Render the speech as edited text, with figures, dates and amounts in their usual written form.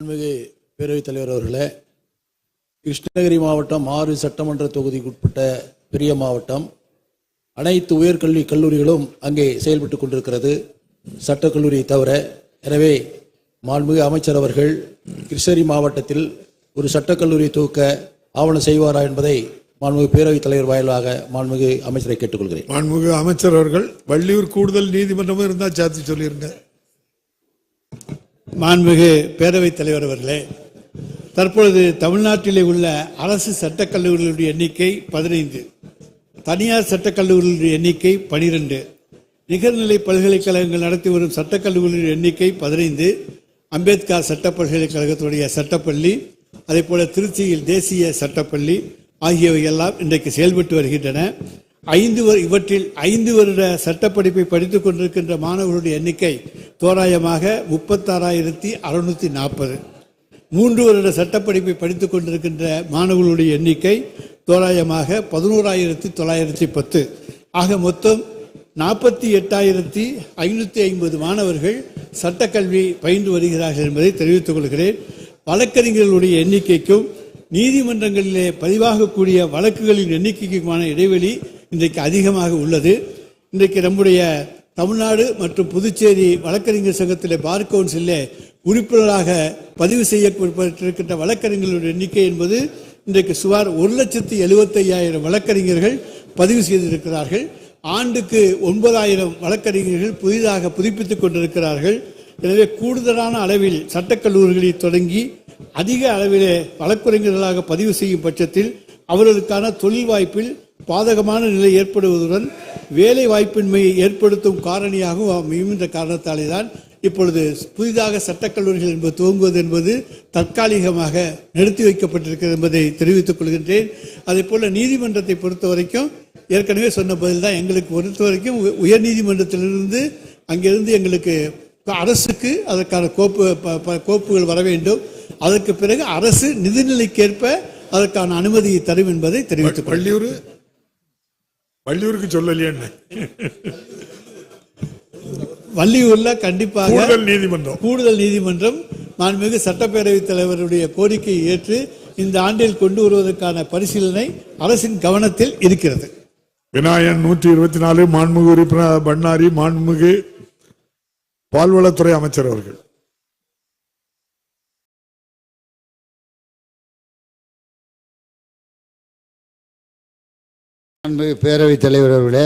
மாண்புமிகு பேரவைத் தலைவர் அவர்களே, கிருஷ்ணகிரி மாவட்டம் 6 சட்டமன்ற தொகுதிக்குட்பட்ட பெரிய மாவட்டம். அனைத்து உயர்கல்வி கல்லூரிகளும் அங்கே செயல்பட்டு கொண்டிருக்கிறது, சட்டக்கல்லூரியை தவிர. எனவே மாண்புமிகு அமைச்சர் அவர்கள் கிருஷ்ணகிரி மாவட்டத்தில் ஒரு சட்டக்கல்லூரி துவக்க ஆவணம் செய்வாரா என்பதை மாண்புமிகு பேரவைத் தலைவர் வாயிலாக மாண்புமிகு அமைச்சரை கேட்டுக்கொள்கிறேன். மாண்புமிகு அமைச்சர் அவர்கள் வள்ளியூர் கூடுதல் நீதிமன்றமும் இருந்தால் சேர்த்து சொல்லிருங்க. மாண்புமிகு பேரவைத் தலைவர் அவர்களே, தற்பொழுது தமிழ்நாட்டிலே உள்ள அரசு சட்டக்கல்லூரிகளுடைய எண்ணிக்கை 15, தனியார் சட்டக்கல்லூரிகளுடைய எண்ணிக்கை 12, நிகர்நிலை பல்கலைக்கழகங்கள் நடத்தி வரும் சட்டக்கல்லூரிகளின் எண்ணிக்கை 15, அம்பேத்கர் சட்ட பல்கலைக்கழகத்துடைய சட்டப்பள்ளி, அதே போல திருச்சியில் தேசிய சட்டப்பள்ளி ஆகியவை எல்லாம் இன்றைக்கு செயல்பட்டு வருகின்றன. இவற்றில் 5 வருட சட்டப்படிப்பை படித்துக் கொண்டிருக்கின்ற மாணவர்களுடைய எண்ணிக்கை தோராயமாக 36,640. 3 வருட சட்டப்படிப்பை படித்துக் கொண்டிருக்கின்ற மாணவர்களுடைய எண்ணிக்கை தோராயமாக 11,910. ஆக மொத்தம் 48,550 மாணவர்கள் சட்டக்கல்வி பயின்று வருகிறார்கள் என்பதை தெரிவித்துக் கொள்கிறேன். வழக்கறிஞர்களுடைய எண்ணிக்கைக்கும் நீதிமன்றங்களிலே பதிவாகக்கூடிய வழக்குகளின் எண்ணிக்கைக்குமான இடைவெளி இன்றைக்கு அதிகமாக உள்ளது. இன்றைக்கு நம்முடைய தமிழ்நாடு மற்றும் புதுச்சேரி வழக்கறிஞர் சங்கத்திலே பார் கவுன்சிலே உறுப்பினராக பதிவு செய்யப்பட்டிருக்கின்ற வழக்கறிஞர்களுடைய எண்ணிக்கை என்பது இன்றைக்கு சுமார் 1,75,000 வழக்கறிஞர்கள் பதிவு செய்திருக்கிறார்கள். ஆண்டுக்கு 9,000 வழக்கறிஞர்கள் புதிதாக புதுப்பித்துக் கொண்டிருக்கிறார்கள். எனவே கூடுதலான அளவில் சட்டக்கல்லூரிகளை தொடங்கி அதிக அளவிலே வழக்கறிஞர்களாக பதிவு செய்யும் பட்சத்தில் அவர்களுக்கான தொழில் வாய்ப்பில் பாதகமான நிலை ஏற்படுவதுடன் வேலை வாய்ப்பின்மையை ஏற்படுத்தும் காரணியாகவும் அமையும். என்ற காரணத்தாலே தான் இப்பொழுது புதிதாக சட்டக்கல்லூரிகள் என்பது துவங்குவது என்பது தற்காலிகமாக நிறுத்தி வைக்கப்பட்டிருக்கிறது என்பதை தெரிவித்துக் கொள்கின்றேன். அதே போல நீதிமன்றத்தை பொறுத்த வரைக்கும் ஏற்கனவே சொன்ன பதில் தான். எங்களுக்கு பொறுத்த வரைக்கும் உயர் நீதிமன்றத்திலிருந்து அங்கிருந்து எங்களுக்கு அரசுக்கு அதற்கான கோப்புகள் வர வேண்டும். அதற்கு பிறகு அரசு நிதிநிலைக்கேற்ப அதற்கான அனுமதியை தரும் என்பதை தெரிவித்துக் வள்ளியூருக்கு சொல்லலையே. வள்ளியூர்ல கண்டிப்பாக கூடுதல் நீதிமன்றம் மாண்புமிகு சட்டப்பேரவைத் தலைவருடைய கோரிக்கையை ஏற்று இந்த ஆண்டில் கொண்டு வருவதற்கான பரிசீலனை அரசின் கவனத்தில் இருக்கிறது. விநாயகன் 124 மாண்புமிகு உறுப்பினர் பண்ணாரி, மாண்புமிகு பால்வளத்துறை அமைச்சர் அவர்கள். பேரவைத் தலைவர் அவர்களே,